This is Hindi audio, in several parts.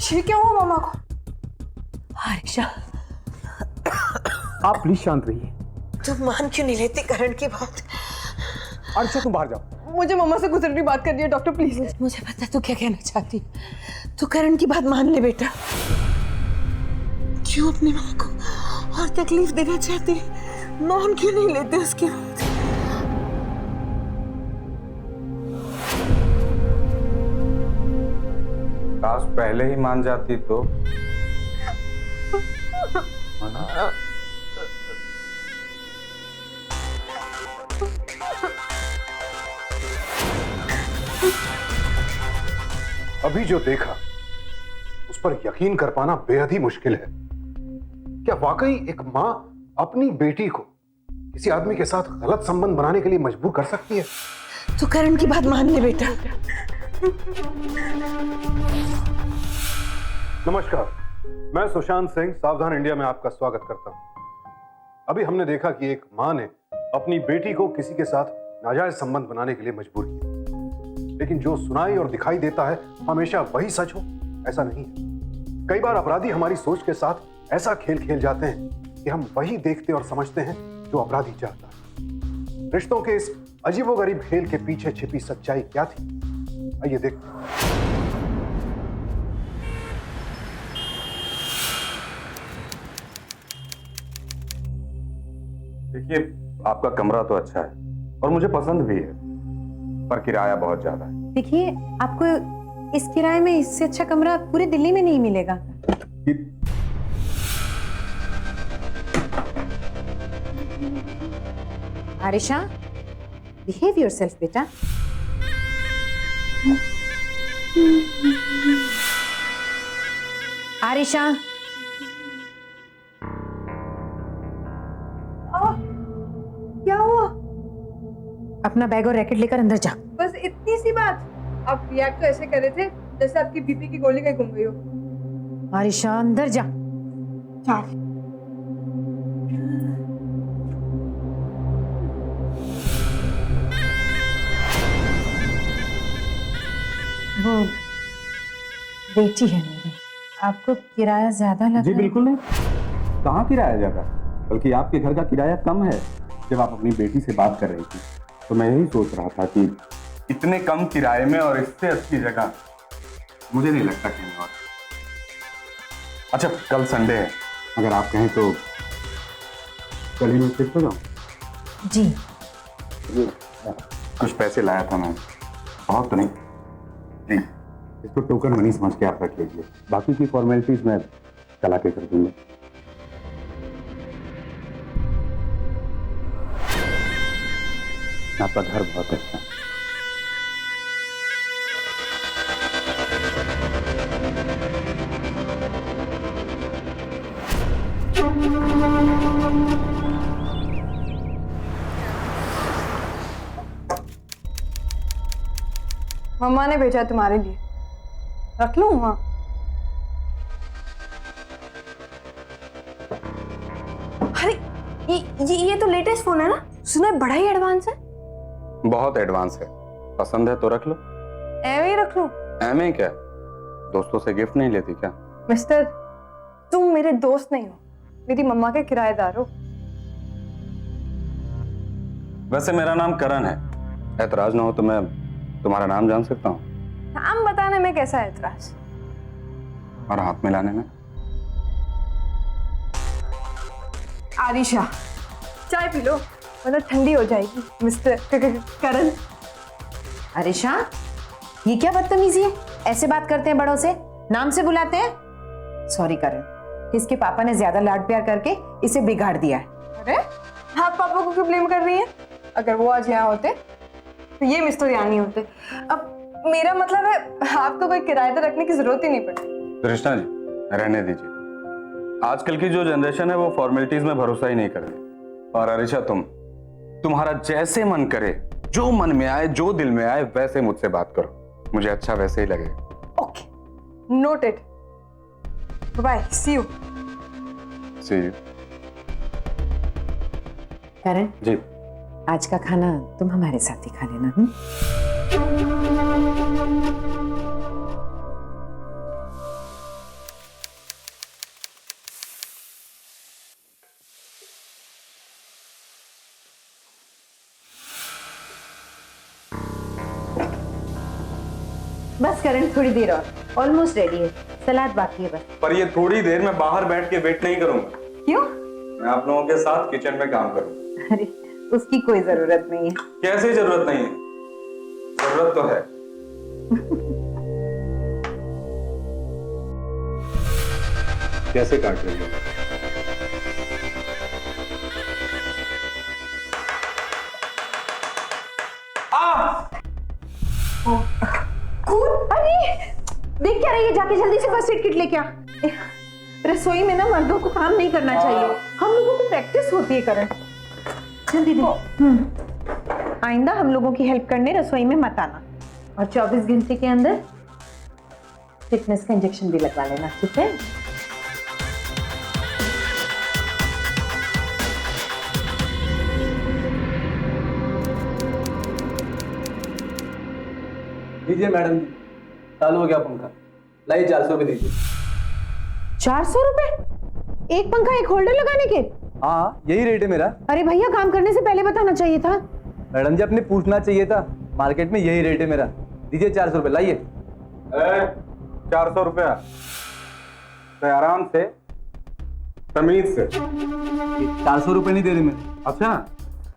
ये क्या हुआ मामा को? आरिशा, आप प्लीज शांत रहिए। तुम मान क्यों नहीं लेती करण की बात? आरिशा तुम बाहर जाओ। मुझे मम्मा से गुजरने की बात करनी है डॉक्टर, प्लीज। मुझे पता तू क्या कहना चाहती है। तू करण की बात मान ले बेटा। क्यों अपनी माँ को और तकलीफ देना चाहती है? मान क्यों नहीं लेते उसकी बात? काश पहले ही मान जाती तो। अभी जो देखा उस पर यकीन कर पाना बेहद ही मुश्किल है। क्या वाकई एक मां अपनी बेटी को किसी आदमी के साथ गलत संबंध बनाने के लिए मजबूर कर सकती है? तू करण की बात मान ले बेटा। नमस्कार, मैं सुशांत सिंह सावधान इंडिया में आपका स्वागत करता हूं। अभी हमने देखा कि एक मां ने अपनी बेटी को किसी के साथ नाजायज संबंध बनाने के लिए मजबूर किया, लेकिन जो सुनाई और दिखाई देता है हमेशा वही सच हो ऐसा नहीं है। कई बार अपराधी हमारी सोच के साथ ऐसा खेल खेल जाते हैं कि हम वही देखते और समझते हैं जो अपराधी चाहता है। रिश्तों के इस अजीबोगरीब खेल के पीछे छिपी सच्चाई क्या थी, आइए देखते हैं। देखिए, आपका कमरा तो अच्छा है और मुझे पसंद भी है, पर किराया बहुत ज्यादा है। देखिए, आपको इस किराए में इससे अच्छा कमरा पूरे दिल्ली में नहीं मिलेगा। आरिशा, बिहेव योरसेल्फ बेटा। आरिशा, क्या हुआ? अपना बैग और रैकेट लेकर अंदर जा। बस इतनी सी बात। आप रिएक्ट तो ऐसे कर रहे थे जैसे आपकी बीपी की गोली कहीं घूम गई हो। आरिशा, अंदर जा। वो बेटी है मेरी। आपको किराया ज्यादा लगा? जी बिल्कुल नहीं, कहाँ किराया ज्यादा, बल्कि आपके घर का किराया कम है। जब आप अपनी बेटी से बात कर रही थी तो मैं यही सोच रहा था कि इतने कम किराए में और इससे अच्छी जगह मुझे नहीं लगता कहीं और। अच्छा, कल संडे है, अगर आप कहें तो कल ही मैं शिफ्ट हो जाऊं। जी। कुछ पैसे लाया था मैं, बहुत तो नहीं जी। इसको टोकन मनी समझ के आप रख लीजिए, बाकी की फॉर्मेलिटीज मैं कल आके कर दूंगा। आपका घर बहुत अच्छा है। मम्मा ने भेजा तुम्हारे लिए, रख लूं वहां? अरे ये तो लेटेस्ट फोन है ना? सुना है बड़ा ही एडवांस है। बहुत एडवांस है, पसंद है तो रख लो। ऐवे ही रख लूं? ऐमे क्या, दोस्तों से गिफ्ट नहीं लेती क्या? मिस्टर, तुम मेरे दोस्त नहीं हो, मेरी मम्मा के किराएदार हो। वैसे मेरा नाम करण है, ऐतराज ना हो तो मैं तुम्हारा नाम जान सकता हूँ? नाम बताने में कैसा ऐतराज? और हाथ मिलाने में? आरिशा, चाय पी लो वरना ठंडी हो जाएगी। मिस्टर करण। आरिशा, ये क्या बदतमीजी है? ऐसे बात करते हैं बड़ों से, नाम से बुलाते हैं? सॉरी करण, इसके पापा ने ज्यादा लाड प्यार करके इसे बिगाड़ दिया है। अरे आप पापा को क्यों ब्लेम कर रही हैं? अगर वो आज यहाँ होते तो ये मिस्टर यहाँ नहीं होते। अब मेरा मतलब है आपको कोई किराएदार रखने की जरूरत ही नहीं पड़ती। कृष्णा जी, रहने दीजिए। आजकल की जो जनरेशन है वो फॉर्मेलिटीज में भरोसा ही नहीं करती। और आरिशा, तुम्हारा जैसे मन करे, जो मन में आए, जो दिल में आए, वैसे मुझसे बात करो, मुझे अच्छा वैसे ही लगेगा। Okay, noted. Bye, see you. See you. Karan ji, आज का खाना तुम हमारे साथ ही खा लेना। बस करण, थोड़ी देर और, ऑलमोस्ट रेडी है, सलाद बाकी है बस। पर ये थोड़ी देर मैं बाहर बैठ के वेट नहीं करूंगा। क्यों? मैं आप लोगों के साथ किचन में काम करूंगा। अरे उसकी कोई जरूरत नहीं है। कैसे जरूरत नहीं है? जरूरत तो है। कैसे काट रही हो? अरे देख क्या रही है, जाके जल्दी से फर्स्ट एड किट लेके आ। रसोई में ना मर्दों को काम नहीं करना चाहिए, हम लोगों को प्रैक्टिस होती है करण। जल्दी दे। आइंदा हम लोगों की हेल्प करने रसोई में मत आना, और 24 घंटे के अंदर फिटनेस का इंजेक्शन भी लगवा लेना, ठीक है? दीजिए मैडम जी, चालू हो गया पंखा। लाइए 400 रुपये दीजिए। 400 रुपए एक पंखा, एक होल्डर लगाने के? हाँ, यही रेट है मेरा। अरे भैया, काम करने से पहले बताना चाहिए था। मैडम जी, आपने पूछना चाहिए था, मार्केट में यही रेट है मेरा। दीजिए 400 रुपये, लाइए। 400 रुपया तो आराम से, तमीज से। 400 रुपये नहीं दे रहे मैं। अच्छा,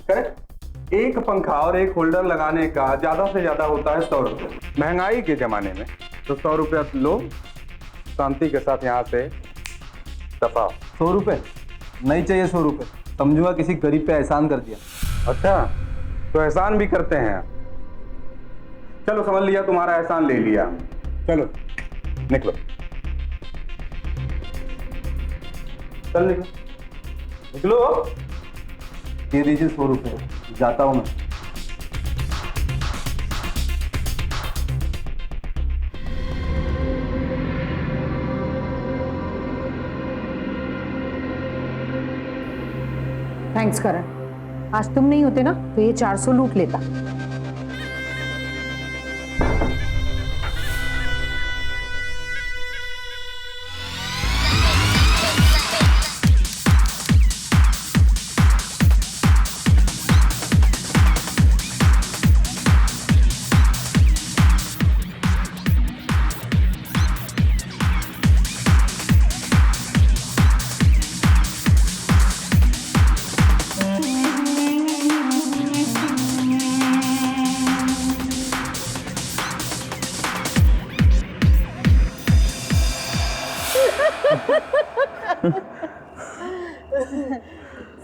करेक्ट। एक पंखा और एक होल्डर लगाने का ज्यादा से ज्यादा होता है 100 रुपये। महंगाई के जमाने में तो 100 रुपया लो, शांति के साथ यहाँ से दफा। 100 रुपये नहीं चाहिए। 100 रुपये समझूंगा किसी गरीब पे एहसान कर दिया। अच्छा, तो एहसान भी करते हैं। चलो समझ लिया, तुम्हारा एहसान ले लिया। चलो निकलो, चल निकलो निकलो। ये दीजिए 100 रुपये, जाता हूँ मैं। थैंक्स करण, आज तुम नहीं होते ना तो ये 400 लूट लेता।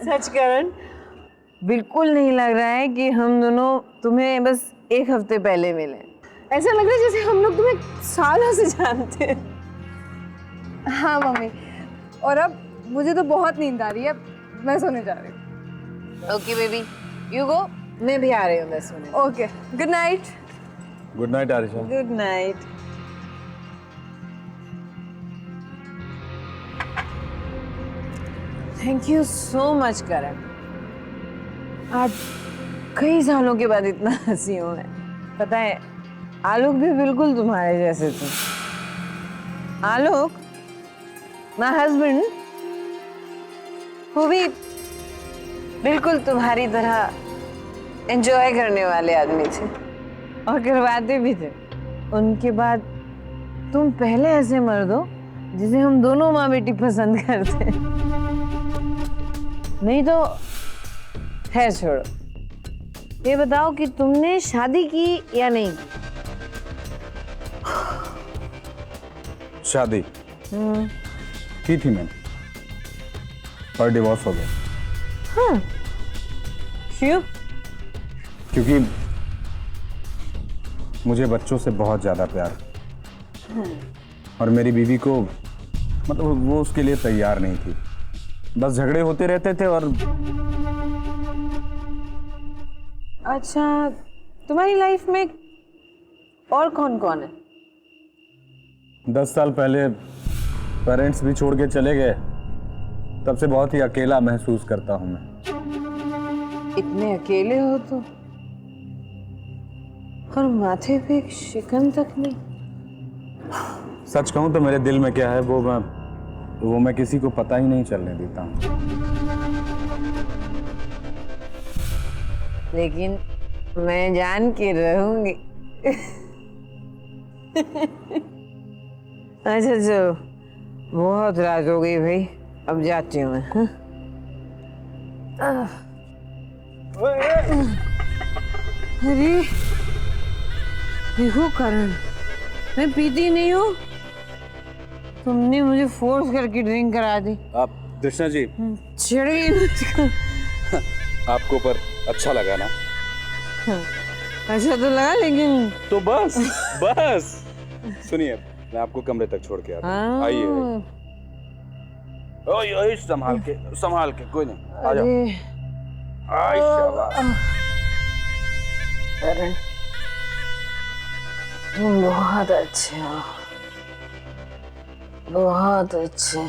सच करण, बिल्कुल नहीं लग रहा है कि हम दोनों तुम्हें बस एक हफ्ते पहले मिले। ऐसा लग रहा है जैसे हम लोग तुम्हें सालों से जानते हैं। हाँ मम्मी, और अब मुझे तो बहुत नींद आ रही है, मैं सोने जा रही हूँ। ओके बेबी, यू गो, मैं भी आ रही हूँ बस सोने। Okay, good night. Good night Arisha. Good night. Thank you so much Karan, आज कई सालों के बाद इतना हंसी हूँ मैं। पता है, आलोक भी बिल्कुल तुम्हारे जैसे थे। आलोक, माय हस्बैंड, वो भी बिल्कुल तुम्हारी तरह एंजॉय करने वाले आदमी थे और करवाते भी थे। उनके बाद तुम पहले ऐसे मर्द हो जिसे हम दोनों माँ बेटी पसंद करते हैं। नहीं तो खैर छोड़ो, ये बताओ कि तुमने शादी की या नहीं की? शादी की थी मैंने, पर डिवोर्स हो गया। हाँ, क्यों? क्योंकि मुझे बच्चों से बहुत ज्यादा प्यार, और मेरी बीवी को मतलब वो उसके लिए तैयार नहीं थी। बस झगड़े होते रहते थे। और अच्छा, तुम्हारी लाइफ में और कौन कौन है? 10 साल पहले पेरेंट्स भी छोड़ के चले गए, तब से बहुत ही अकेला महसूस करता हूं मैं। इतने अकेले हो तो, और माथे पे एक शिकन तक नहीं। सच कहूं तो मेरे दिल में क्या है वो मैं किसी को पता ही नहीं चलने देता हूं। लेकिन मैं जान के रहूंगी। अच्छा चलो, बहुत रात हो गई भाई, अब जाती हूँ मैं। हाँ? अरे देखो करण, मैं पीती नहीं हूँ, तुमने मुझे फोर्स करके ड्रिंक करा दी। आप कृष्णा जी, चिढ़ गई मुझको। आपको पर अच्छा लगा ना? अच्छा तो लगा, लेकिन तो बस बस सुनिए, मैं आपको कमरे तक छोड़ के आता हूँ। आइए ओए ओए, संभाल के, कोई नहीं, आ जाओ। अरे आई शाबाश। करण, तुम बहुत अच्छे हो, बहुत अच्छे।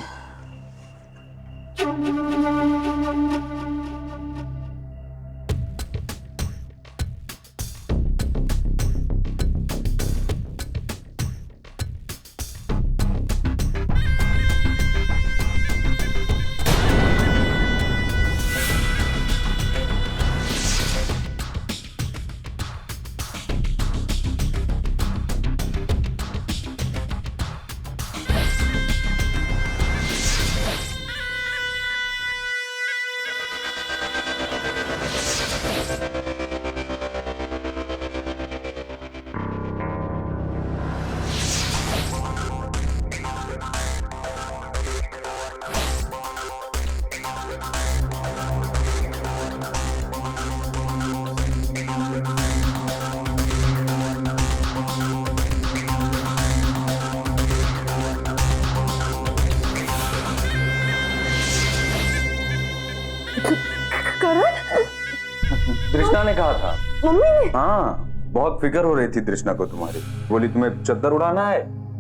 तृष्णा ने कहा था। मम्मी ने? हाँ, बहुत फिक्र हो रही थी तृष्णा को तुम्हारी। बोली तुम्हें चद्दर उड़ाना है,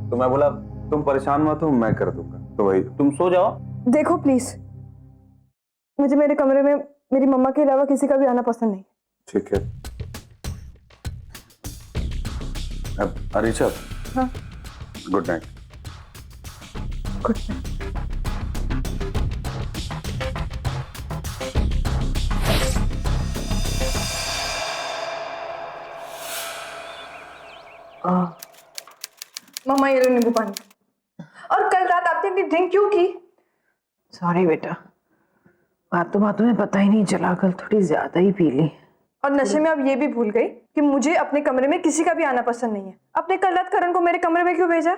तो मैं बोला तुम परेशान मत हो, मैं कर दूंगा। तो वही, तुम सो जाओ। देखो प्लीज, मुझे मेरे कमरे में मेरी मम्मा के अलावा किसी का भी आना पसंद नहीं। ठीक है। अब ऋषभ, हाँ, गुड नाइट। Good night. मम्मा ये लो नींबू पानी। और कल रात आपने अपनी ड्रिंक क्यों की? सॉरी बेटा, बातों में पता ही नहीं चला, कल थोड़ी ज्यादा ही पी ली। और नशे में आप ये भी भूल गई कि मुझे अपने कमरे में किसी का भी आना पसंद नहीं है। आपने कल रात करण को मेरे कमरे में क्यों भेजा?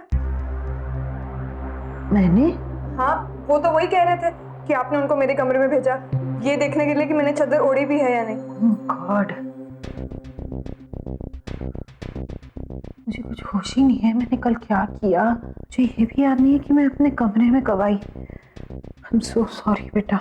मैंने? हाँ, वो तो वही कह रहे थे कि आपने उनको मेरे कमरे में भेजा, ये देखने के लिए कि मैंने चादर ओढ़ी भी है या नहीं। गॉड, मुझे कुछ होश ही नहीं है मैंने कल क्या किया। मुझे ये भी याद नहीं है कि मैं अपने कमरे में कब आई। आई एम सो सॉरी बेटा।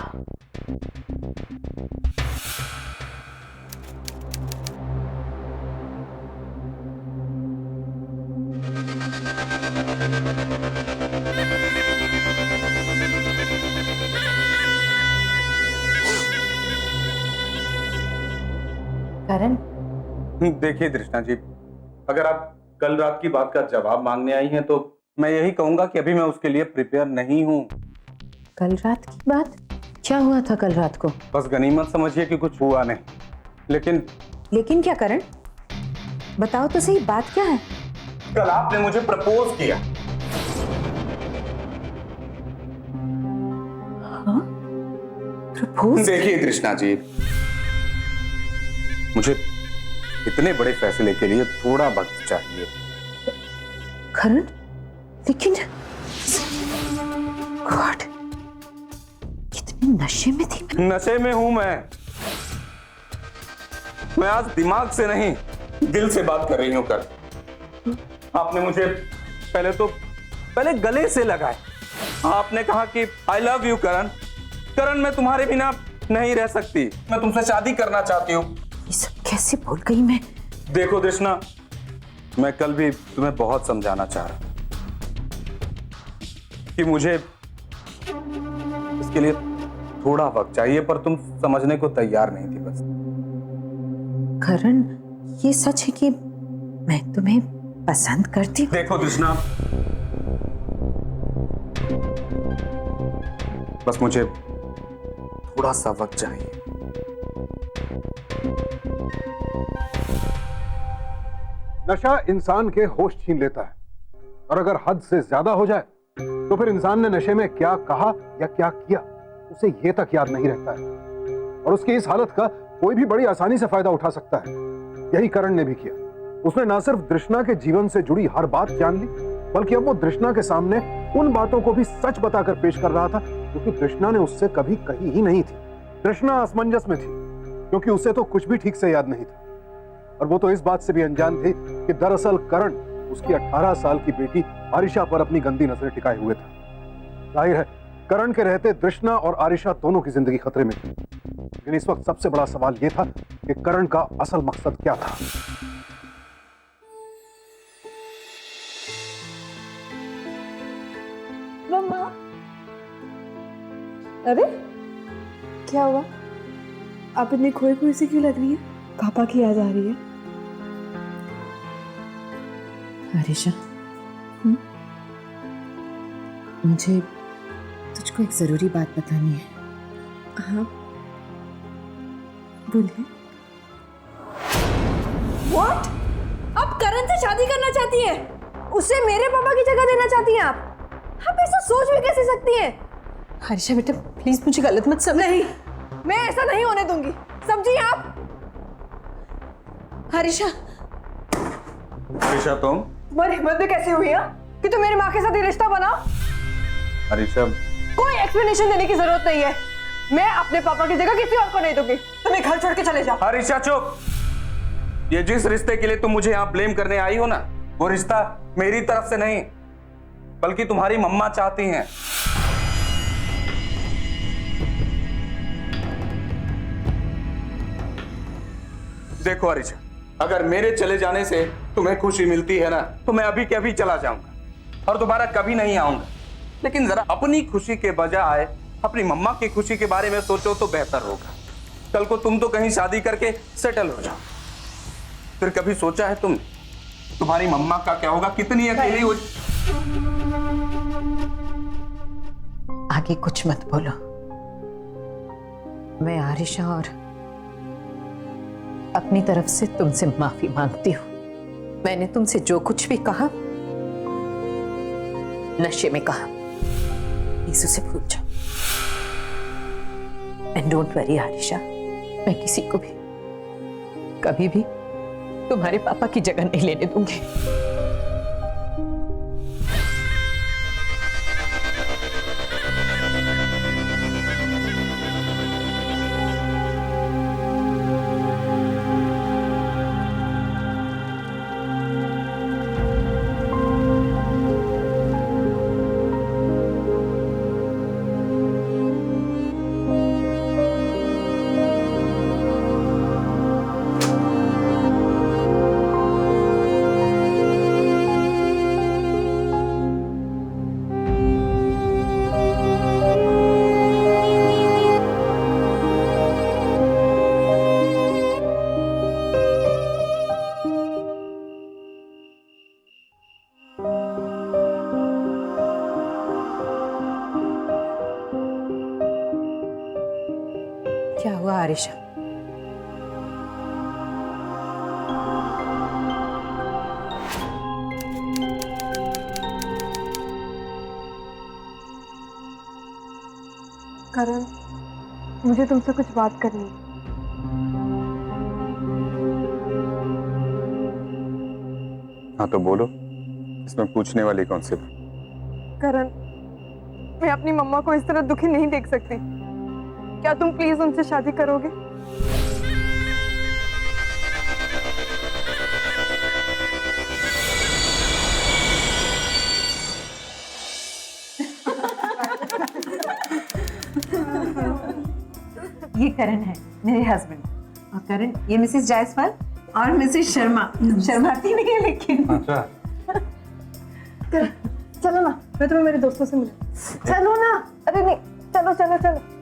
करण, देखिए तृष्णा जी, अगर आप कल रात की बात का जवाब मांगने आई हैं तो मैं यही कहूंगा कि अभी मैं उसके लिए प्रिपेयर नहीं हूं। कल रात की बात? क्या हुआ था कल रात को? बस गनीमत समझिए कि कुछ हुआ नहीं, लेकिन क्या करण, बताओ तो सही, बात क्या है? कल आपने मुझे प्रपोज किया। हाँ? प्रपोज? देखिए तृष्णा जी, मुझे इतने बड़े फैसले के लिए थोड़ा वक्त चाहिए। करण, लेकिन गॉड, कितने नशे में थी मैं? नशे में हूं मैं आज दिमाग से नहीं, दिल से बात कर रही हूं। कर आपने मुझे पहले गले से लगाए। आपने कहा कि आई लव यू करण, मैं तुम्हारे बिना नहीं रह सकती, मैं तुमसे शादी करना चाहती हूँ। ये सब कैसे भूल गई मैं? देखो तृष्णा, मैं कल भी तुम्हें बहुत समझाना चाह रहा कि मुझे इसके लिए थोड़ा वक्त चाहिए, पर तुम समझने को तैयार नहीं थी। बस करण, ये सच है कि मैं तुम्हें पसंद करती हूँ? देखो तृष्णा, बस मुझे थोड़ा सा वक्त चाहिए। नशा इंसान के होश छीन लेता है, और अगर हद से ज्यादा हो जाए तो फिर इंसान ने नशे में क्या कहा या क्या किया उसे ये तक याद नहीं रहता है, और उसकी इस हालत का कोई भी बड़ी आसानी से फायदा उठा सकता है। यही करण ने भी किया। उसने ना सिर्फ तृष्णा के जीवन से जुड़ी हर बात जान ली, बल्कि अब वो तृष्णा के सामने उन बातों को भी सच बताकर पेश कर रहा था क्योंकि तृष्णा ने उससे कभी कही ही नहीं थी। तृष्णा असमंजस में थी क्योंकि उसे तो कुछ भी ठीक से याद नहीं था, और वो तो इस बात से भी अनजान थी कि दरअसल करण उसकी 18 साल की बेटी आरिशा पर अपनी गंदी नजरें टिकाए हुए था। जाहिर है करण के रहते तृष्णा और आरिशा दोनों की जिंदगी खतरे में थी, लेकिन इस वक्त सबसे बड़ा सवाल यह था कि करण का असल मकसद क्या था। मम्मा, अरे क्या हुआ? आप इतनी खोई खोई सी क्यों लग रही है? पापा की याद आ रही है? आरिशा, मुझे तुझको एक जरूरी बात बतानी है। हाँ बोलिए। What? आप करण से शादी करना चाहती हैं? उसे मेरे पापा की जगह देना चाहती हैं आप? आप ऐसा सोच भी कैसे सकती हैं? आरिशा बेटा प्लीज मुझे गलत मत समझ। नहीं, मैं ऐसा नहीं होने दूंगी, समझी आप? आरिशा, आरिशा तुम? तुम्हारी हिम्मत भी कैसे हुई है कि तुम मेरी माँ के साथ ये रिश्ता बनाओ? आरिशा कोई एक्सप्लेनेशन देने की जरूरत नहीं है। मैं अपने पापा की जगह किसी और को नहीं दूंगी। तुम्हें घर छोड़ के चले जाओ। आरिशा चुप। ये जिस रिश्ते के लिए तुम मुझे यहाँ ब्लेम करने आई हो ना, वो रिश्ता मेरी तरफ से नहीं बल्कि तुम्हारी मम्मा चाहती हैं। देखो आरिशा, अगर मेरे चले जाने से तुम्हें खुशी मिलती है ना तो मैं अभी के अभी चला जाऊंगा और दोबारा कभी नहीं आऊंगा, लेकिन जरा अपनी खुशी के बजाय अपनी मम्मा की खुशी के बारे में सोचो तो बेहतर होगा। कल को तुम तो कहीं शादी करके सेटल हो जाओ, फिर कभी सोचा है तुमने तुम्हारी मम्मा का क्या होगा? कितनी अकेली हो। आगे कुछ मत बोलो। मैं आरिशा और अपनी तरफ से तुमसे माफी मांगती हूँ। मैंने तुमसे जो कुछ भी कहा नशे में कहा, प्लीज उसे भूल जाओ। एंड डोंट वरी आरिशा, मैं किसी को भी कभी भी तुम्हारे पापा की जगह नहीं लेने दूंगी। क्या हुआ आरिशा? करण, मुझे तुमसे कुछ बात करनी है। हाँ तो बोलो, इसमें पूछने वाली कौन सी बात? करण, मैं अपनी मम्मा को इस तरह दुखी नहीं देख सकती। क्या तुम प्लीज उनसे शादी करोगे? ये करण है मेरे हस्बैंड, और करण ये मिसेस जायसवाल और मिसेस शर्मा। शर्माती नहीं है लेकिन। अच्छा, चलो ना, मैं तुम्हें मेरे दोस्तों से मिलूं। चलो ना। अरे नहीं, चलो चलो चलो।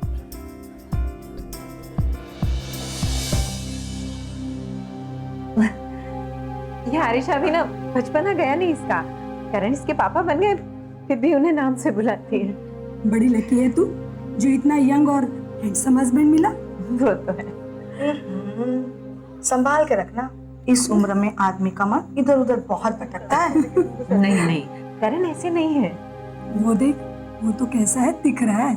ये आरिशा भी ना बचपना गया नहीं इसका। करण इसके पापा बन गए, फिर भी उन्हें नाम से बुलाती है। बड़ी लकी है तू जो इतना यंग और हैंडसम हस्बैंड मिला। वो तो है। संभाल के रखना, इस उम्र में आदमी का मन इधर उधर बहुत भटकता है। नहीं नहीं करण ऐसे नहीं है। वो देख, वो तो कैसा है, दिख रहा है।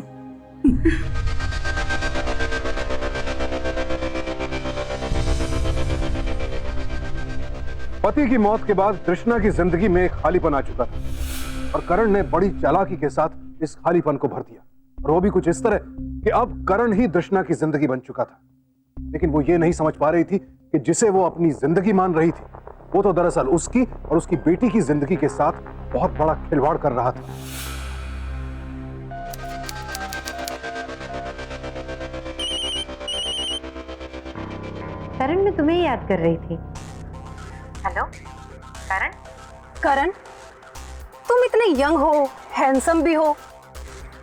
पति की मौत के बाद कृष्णा की जिंदगी में एक खालीपन आ चुका था और करण ने बड़ी चालाकी के साथ इस खालीपन को भर दिया। और वो भी कुछ इस तरह कि अब करण ही कृष्णा की जिंदगी बन चुका था। लेकिन वो ये नहीं समझ पा रही थी कि जिसे वो अपनी जिंदगी मान रही थी वो तो दरअसल उसकी और उसकी बेटी की जिंदगी के साथ बहुत बड़ा खिलवाड़ कर रहा था। करण मैं तुम्हें याद कर रही थी। हेलो करण। करण, तुम इतने यंग हो, हैंडसम भी हो,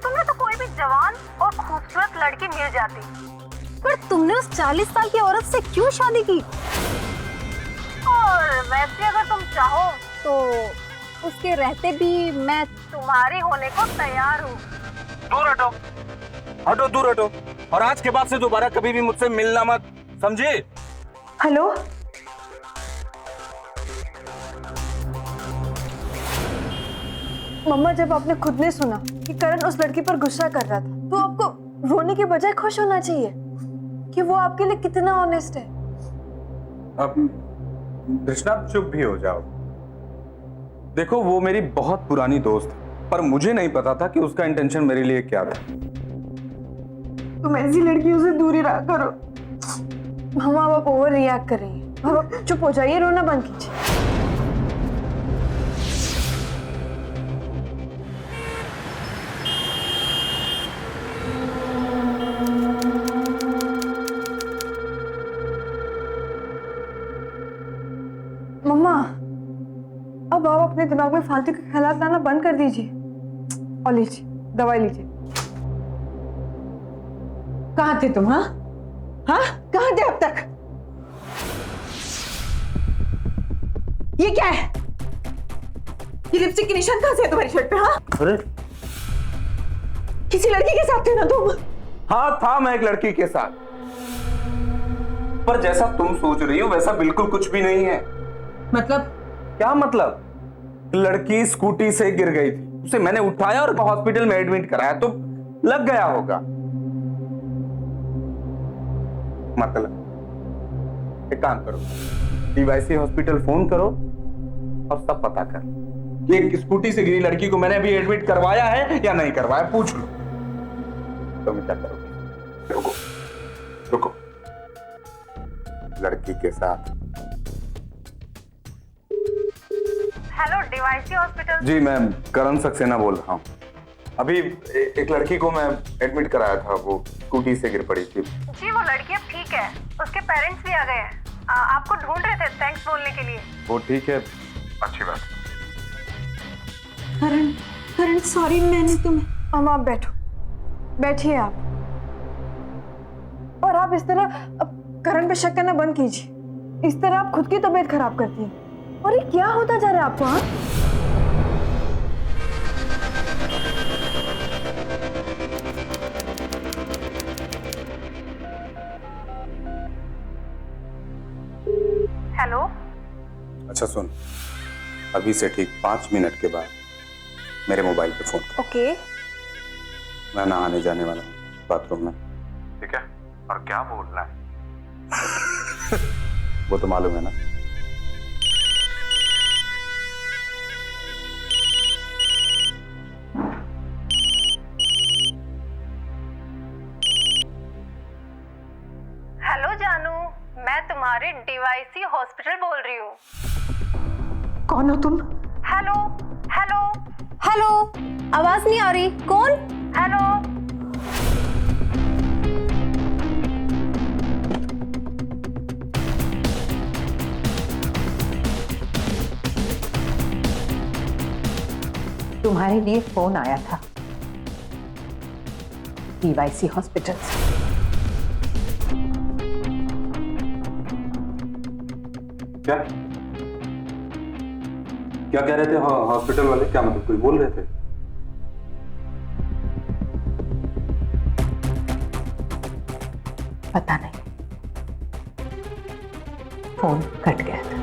तुम्हें तो कोई भी जवान और खूबसूरत लड़की मिल जाती, पर तुमने उस 40 साल की औरत से क्यों शादी की? और वैसे अगर तुम चाहो तो उसके रहते भी मैं तुम्हारी होने को तैयार हूँ। दूर हटो, हटो दूर हटो, और आज के बाद से दोबारा कभी भी मुझसे मिलना मत, समझे? हेलो, मम्मा, जब आपने खुद ने सुना कि करण उस लड़की पर गुस्सा कर रहा था तो आपको रोने के बजाय खुश होना चाहिए कि वो आपके लिए कितना ऑनेस्ट है। अब कृष्णा चुप भी हो जाओ। देखो वो मेरी बहुत पुरानी दोस्त है, पर मुझे नहीं पता था कि उसका इंटेंशन मेरे लिए क्या था। तुम ऐसी लड़कियों से दूरी रहा करो। मम्मा, आप ओवर रिएक्ट कर रही हैं। अब आप चुप हो जाइए, रोना बंद कीजिए। मम्मा, अब आप अपने दिमाग में फालतू के ख्यालात लाना बंद कर दीजिए और लीजिए दवाई लीजिए। कहाँ थे तुम? हाँ हाँ, कहाँ थे अब तक? ये क्या है? ये लिपस्टिक के निशान कहाँ से है तुम्हारी शर्ट पे? हाँ, अरे किसी लड़की के साथ थे ना तुम? हाँ था, मैं एक लड़की के साथ, पर जैसा तुम सोच रही हो वैसा बिल्कुल कुछ भी नहीं है। मतलब? क्या मतलब? लड़की स्कूटी से गिर गई थी, उसे मैंने उठाया और हॉस्पिटल में एडमिट कराया तो लग गया होगा। मतलब एक काम करो, डीवाईसी हॉस्पिटल फोन करो और सब पता कर कि एक स्कूटी से गिरी लड़की को मैंने अभी एडमिट करवाया है या नहीं करवाया, पूछ लो। तुम क्या करोगे? रुको रुको, लड़की के साथ। Hello, DYC hospital. जी, मैं करण सक्सेना बोल रहा हूँ। अभी एक लड़की को मैं एडमिट कराया था, वो स्कूटी से गिर पड़ी थी। जी, वो लड़की अब ठीक है, उसके पेरेंट्स भी आ गए हैं। आपको ढूंढ रहे थे थैंक्स बोलने के लिए। वो ठीक है, अच्छी बात। करण, करण सॉरी, मैंने तुम्हें। मम्मा, आप बैठो, बैठिए आप। और आप इस तरह अब करण पे शक करना बंद कीजिए। इस तरह आप खुद की तबीयत खराब करती हैं। और ये क्या होता जा रहा है आपको? हाँ, हेलो। अच्छा सुन, अभी से ठीक 5 मिनट के बाद मेरे मोबाइल पे फोन कर। ओके। मैं नहाने जाने वाला हूँ बाथरूम में, ठीक है? और क्या बोलना है वो तो मालूम है ना। हेलो जानू, मैं तुम्हारे डीवाईसी हॉस्पिटल बोल रही हूँ। कौन हो तुम? हेलो हेलो हेलो, आवाज नहीं आ रही। कौन? हेलो। तुम्हारे लिए फोन आया था डीवाईसी हॉस्पिटल से। क्या क्या कह रहे थे हॉस्पिटल वाले? क्या मतलब कुछ बोल रहे थे? पता नहीं, फोन कट गया था।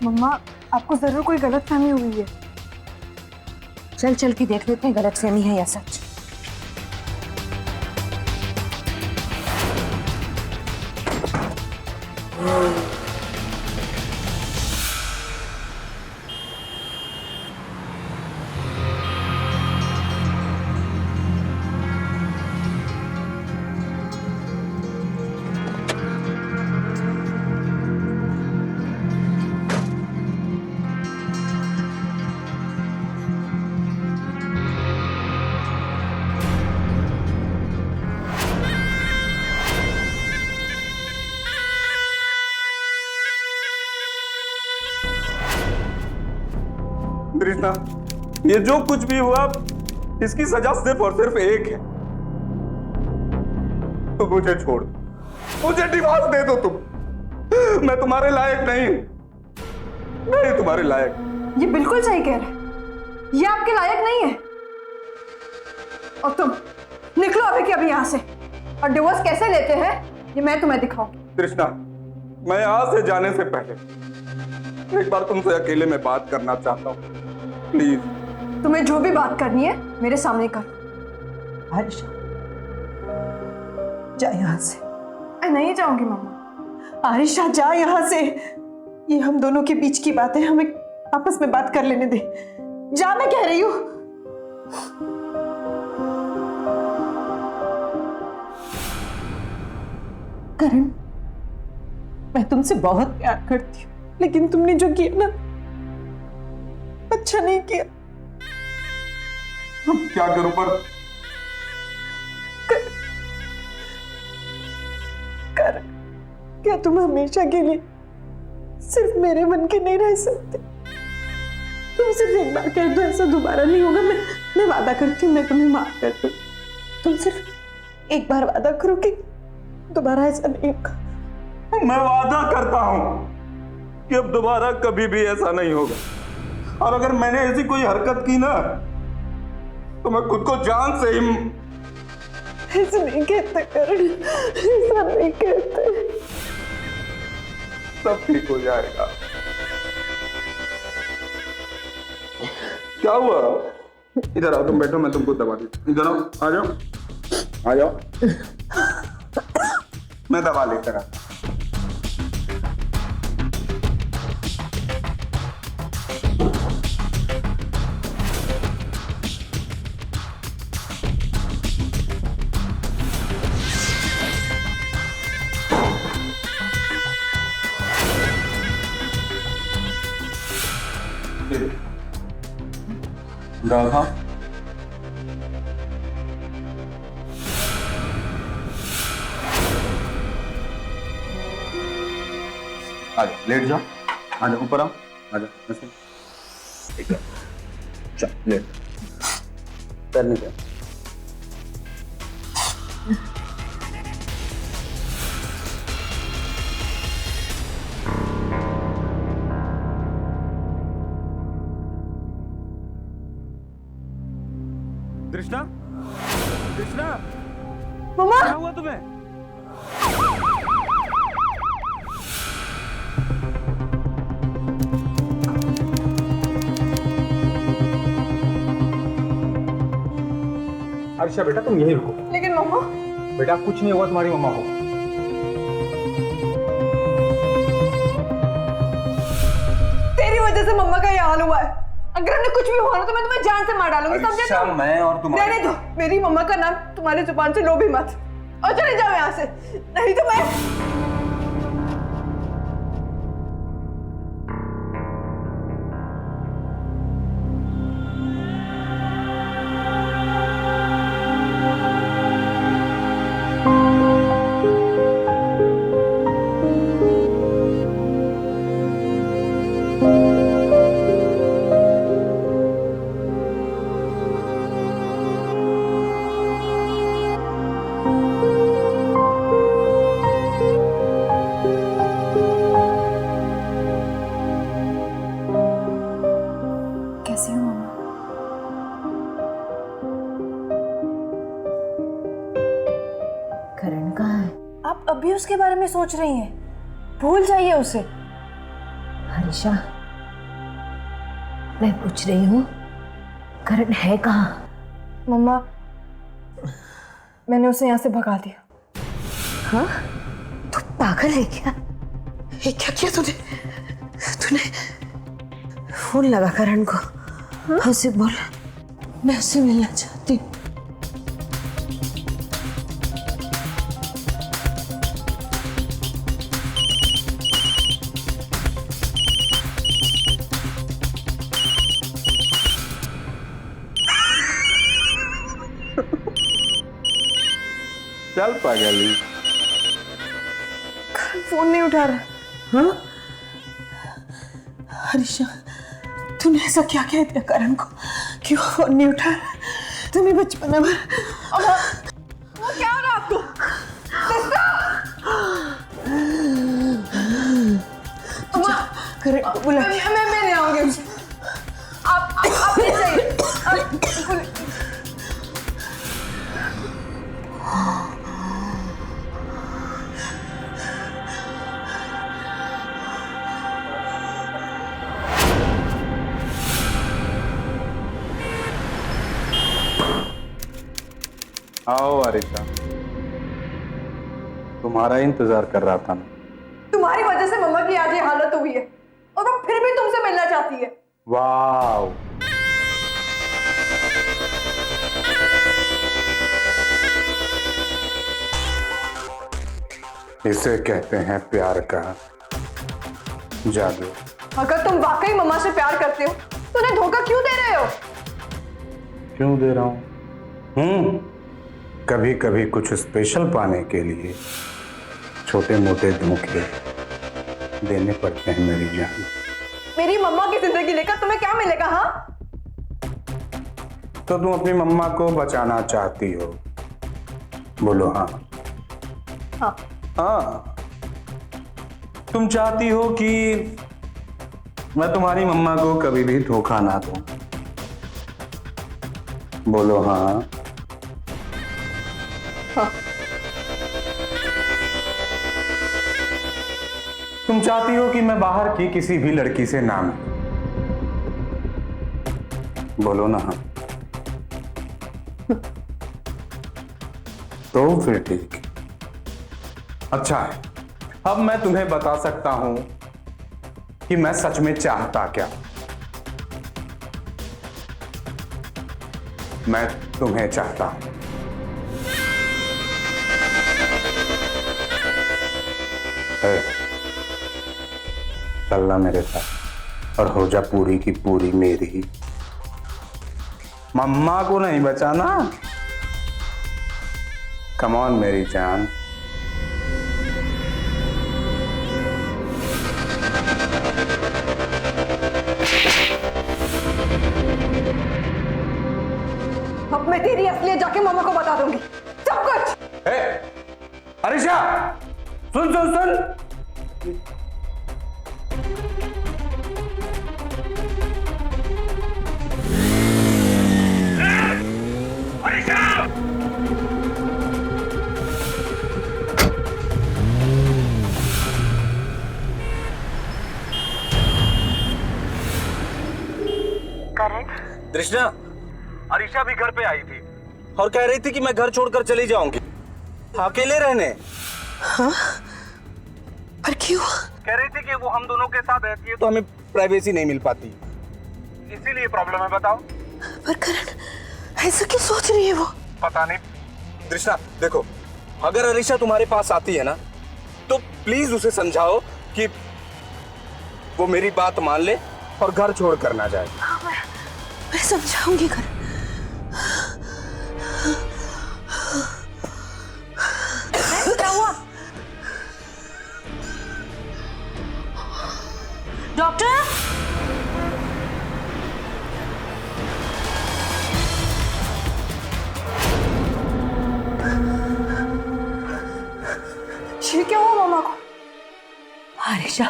मम्मा आपको जरूर कोई गलतफहमी हुई है। चल चल के देख लेते हैं गलतफहमी है या सच। कृष्णा, ये जो कुछ भी हुआ इसकी सजा सिर्फ और सिर्फ एक है। तो मुझे छोड़ दो, मुझे डिवोर्स दे दो तुम। मैं तुम्हारे लायक नहीं तुम्हारे लायक। ये बिल्कुल सही कह रहे हैं, ये आपके लायक नहीं है। और तुम निकलो अभी के अभी यहाँ से। और डिवोर्स कैसे लेते हैं ये मैं तुम्हें दिखाऊं। कृष्णा, मैं यहाँ से जाने से पहले एक बार तुमसे अकेले में बात करना चाहता हूँ, प्लीज। तुम्हें जो भी बात करनी है मेरे सामने करो। आरिशा, जा यहाँ से। मैं नहीं जाऊंगी मम्मा। आरिशा, जा यहाँ से। ये हम दोनों के बीच की बात है, हमें आपस में बात कर लेने दे। जा, मैं कह रही हूँ। करण, मैं तुमसे बहुत प्यार करती हूँ, लेकिन तुमने जो किया ना, अच्छा नहीं किया। अब क्या करूं पर करण, क्या तुम हमेशा के लिए सिर्फ मेरे मन के नहीं रह सकते? तुम सिर्फ एक बार कह दो ऐसा दोबारा नहीं होगा। मैं वादा करती हूँ, मैं तुम्हें माफ कर दूँ। तुम सिर्फ एक बार वादा करो कि दोबारा ऐसा नहीं होगा। मैं वादा करता हूं कि अब दोबारा कभी भी ऐसा नहीं होगा। और अगर मैंने ऐसी कोई हरकत की ना तो मैं खुद को जान से ही। ऐसा नहीं कहते करण, ऐसा नहीं कहते। सब ठीक हो जाएगा। क्या हुआ? इधर आओ, तुम बैठो, मैं तुमको दवा देता। इधर आओ, आ जाओ, आ जाओ। मैं दवा लेकर आता। राधा, आ जाओ, लेट जाओ, आ जाओ, ऊपर आओ, आ जाओ, ऐसे ठीक है। चल लेट, करने क्या। कृष्णा, कृष्णा, मम्मा, क्या हुआ तुम्हें? आरिशा बेटा, तुम यहीं रुको। लेकिन मम्मा। बेटा कुछ नहीं होगा, तुम्हारी मम्मा को। तेरी वजह से मम्मा का ये हाल हुआ है। अगर उन्हें कुछ भी हुआ ना तो मैं तुम्हें जान से मार डालूंगी, समझे? आरिशा, मैं और तुम्हारे रहने दो, मेरी मम्मा का नाम तुम्हारी जुबान से लो भी मत। और चले जाओ यहाँ से, नहीं तो मैं। उसके बारे में सोच रही हैं? भूल जाइए उसे। हरीशा, मैं पूछ रही हूँ करण है कहाँ? मम्मा, मैंने उसे यहाँ से भगा दिया। हाँ? तू पागल है क्या? ये क्या किया तूने? फोन लगा करण को। हाँ? उसे बोल मैं उससे मिलना चाहती हूँ। चल पागली। फोन नहीं उठा रहा। हाँ? हरीशा, तूने ऐसा क्या कह दिया करण को कि वो फोन नहीं उठा रहा? तुम्हें बचपन में वो क्या हो रहा है आपको? करण को बुला। मैं नहीं आऊंगी। आप नहीं चाहिए। आओ अरिशा, तुम्हारा इंतजार कर रहा था मैं। तुम्हारी वजह से मम्मा की आज ये हालत हुई है और वो फिर भी तुमसे मिलना चाहती है। वाह, इसे कहते हैं प्यार का जादू। अगर तुम वाकई मम्मा से प्यार करते हो तो उन्हें धोखा क्यों दे रहे हो? क्यों दे रहा हूं? कभी कभी कुछ स्पेशल पाने के लिए छोटे मोटे धोखे देने पड़ते हैं मेरी जान। मेरी मम्मा की जिंदगी लेकर तुम्हें क्या मिलेगा? हाँ, तो तुम अपनी मम्मा को बचाना चाहती हो? बोलो हाँ। हाँ। हाँ, तुम चाहती हो कि मैं तुम्हारी मम्मा को कभी भी धोखा ना दूं? बोलो हाँ। हाँ। तुम चाहती हो कि मैं बाहर की किसी भी लड़की से ना मिलूं? बोलो ना हाँ। तो फिर ठीक है। अच्छा है, अब मैं तुम्हें बता सकता हूं कि मैं सच में चाहता क्या। मैं तुम्हें चाहता हूं। चलना मेरे साथ और हो जा पूरी की पूरी मेरी। मम्मा को नहीं बचाना। कम ऑन मेरी जान। अब मैं तेरी असलियत जाके मम्मा को बता दूंगी सब कुछ। अरिशा, सुन सुन सुन। कृष्णा, अरीशा भी घर पे आई थी और कह रही थी कि मैं घर छोड़कर चली जाऊंगी अकेले रहने। हाँ? पर क्यों? कह रही थी कि वो हम दोनों के साथ रहती है तो हमें प्राइवेसी नहीं मिल पाती, इसीलिए प्रॉब्लम है। बताओ। पर करण ऐसा क्यों सोच रही है वो? पता नहीं। कृष्णा देखो, अगर अरीशा तुम्हारे पास आती है ना तो प्लीज उसे समझाओ कि वो मेरी बात मान ले और घर छोड़ कर ना जाए। हाँ, मैं समझाऊंगी करण। क्या हुआ? डॉक्टर? ये क्या हुआ मामा को? हरीशा,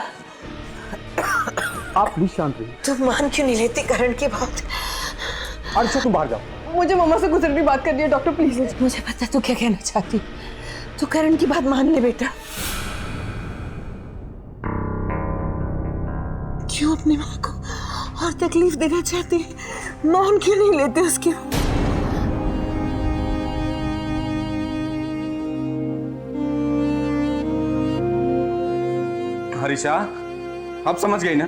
आप प्लीज शांत रहिए। तुम मान क्यों नहीं लेती करण की बात? अरिशा, तुम बाहर जाओ। मुझे मम्मा से गुजरनी बात करनी है डॉक्टर, प्लीज। मुझे पता तू क्या कहना चाहती। तो करण की बात मान ले बेटा। क्यों अपनी माँ को और तकलीफ देना चाहती है? मान क्यों नहीं लेते उसकी? हरीशा, अब समझ गई ना?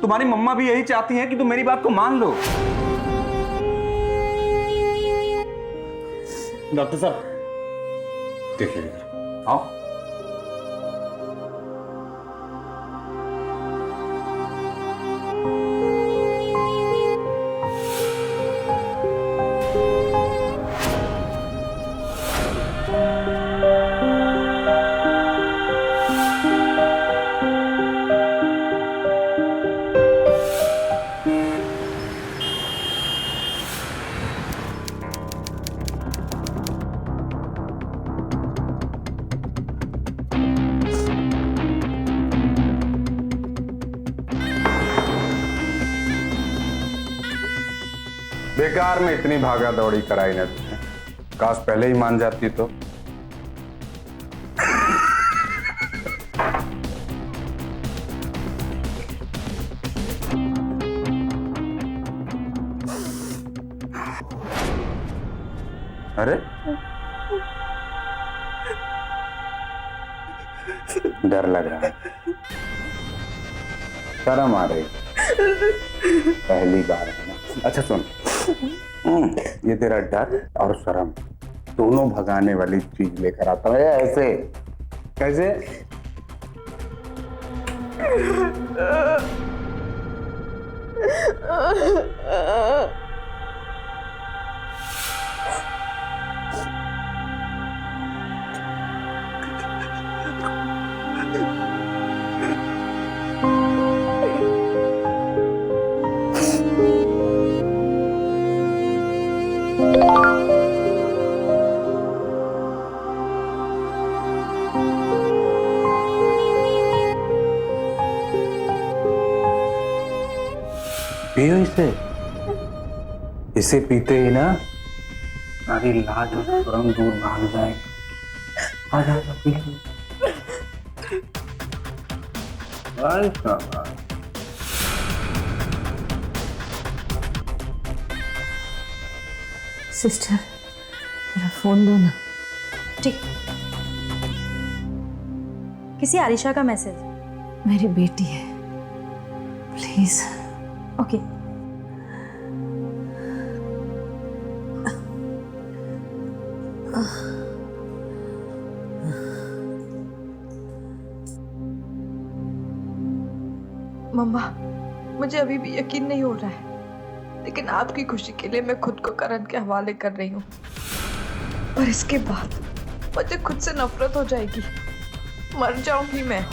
तुम्हारी मम्मा भी यही चाहती हैं कि तुम मेरी बात को मान लो। डॉक्टर साहब देखिए, आओ। बेकार में इतनी भागा दौड़ी कराई ना तुमने। काश पहले ही मान जाती तो। अरे डर लग रहा है, शर्म आ रही, पहली बार है ना। अच्छा सुन, ये तेरा डर और शर्म दोनों भगाने वाली चीज लेकर आता है। ऐसे कैसे? पियो इसे पीते ही ना सारी लाज और शर्म दूर भाग जाएगी। आ जा पी लो। सिस्टर जरा फोन दो ना। ठीक। किसी आरिशा का मैसेज? मेरी बेटी है, प्लीज। ओके। मम्मा, मुझे अभी भी यकीन नहीं हो रहा है, लेकिन आपकी खुशी के लिए मैं खुद को करण के हवाले कर रही हूँ। और इसके बाद मुझे खुद से नफरत हो जाएगी, मर जाऊंगी मैं।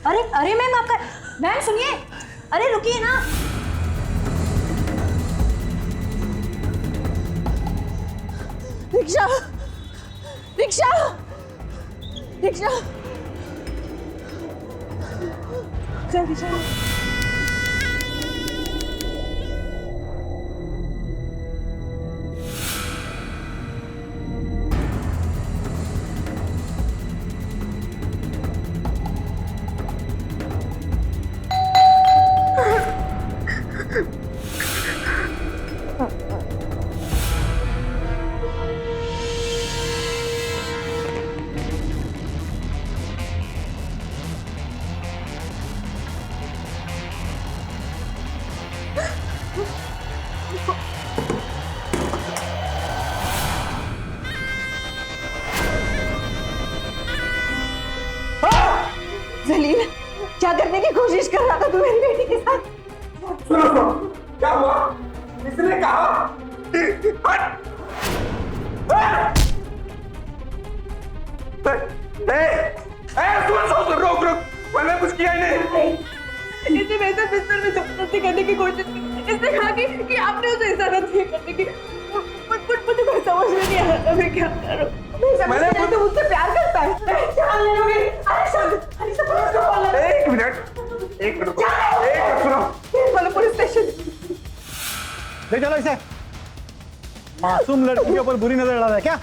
अरे अरे मैम, आपका मैम सुनिए, अरे रुकिए ना। Rickshaw, rickshaw, rickshaw, rickshaw. Jaleel, क्या करने की कोशिश कर रहा था तू मेरी बेटी के साथ? सुनो सुनो, क्या हुआ? इसने कहा सुन, रोक रोक, मैंने कुछ किया ही नहीं। इसने मेरे साथ बिस्तर में जबरदस्ती करने की कोशिश की। इसने कहा कि आपने उसे इजाजत नहीं करने की। मुझ मुझे कोई समझ में नहीं आ रहा मैं क्या करूं। मैंने तो मुझसे प्यार करता है। जान ले लोगे। अरे सब एक मिनट सुनो। चलो पुलिस स्टेशन। ले चलो इसे। मासूम लड़की के ऊपर बुरी नजर डाल रहा है क्या?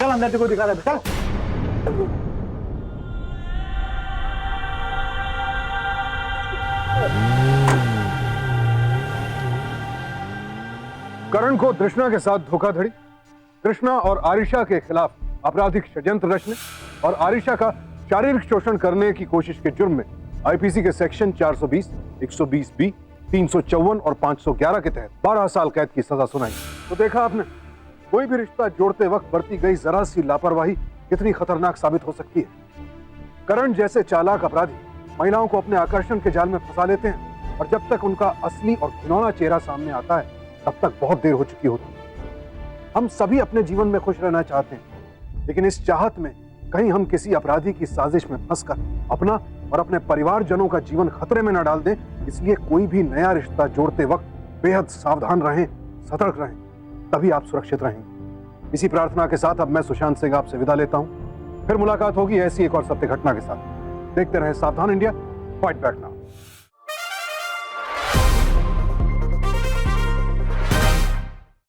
चल अंदर तेरे को दिखा रहा है, चल। करण को तृष्णा के साथ धोखाधड़ी, तृष्णा और आरिशा के खिलाफ आपराधिक षड्यंत्र रचने और आरिशा का शारीरिक शोषण करने की कोशिश के जुर्म में आईपीसी के सेक्शन 420, 120 बी, 354 और 511 के तहत 12 साल कैद की सजा सुनाई। तो देखा आपने, कोई भी रिश्ता जोड़ते वक्त बरती गई जरा सी लापरवाही कितनी खतरनाक साबित हो सकती है। करण जैसे चालाक अपराधी महिलाओं को अपने आकर्षण के जाल में फंसा लेते हैं और जब तक उनका असली और घिनौना चेहरा सामने आता है तब तक बहुत देर हो चुकी होती है। हम सभी अपने जीवन में खुश रहना चाहते हैं, लेकिन इस चाहत में कहीं हम किसी अपराधी की साजिश में फंसकर अपना और अपने परिवारजनों का जीवन खतरे में न डाल दें। इसलिए कोई भी नया रिश्ता जोड़ते वक्त बेहद सावधान रहें, सतर्क रहें, तभी आप सुरक्षित रहेंगे। इसी प्रार्थना के साथ अब मैं सुशांत सिंह आपसे विदा लेता हूं। फिर मुलाकात होगी ऐसी एक और सत्य घटना के साथ। देखते रहें सावधान इंडिया, फाइट बैक नाउ।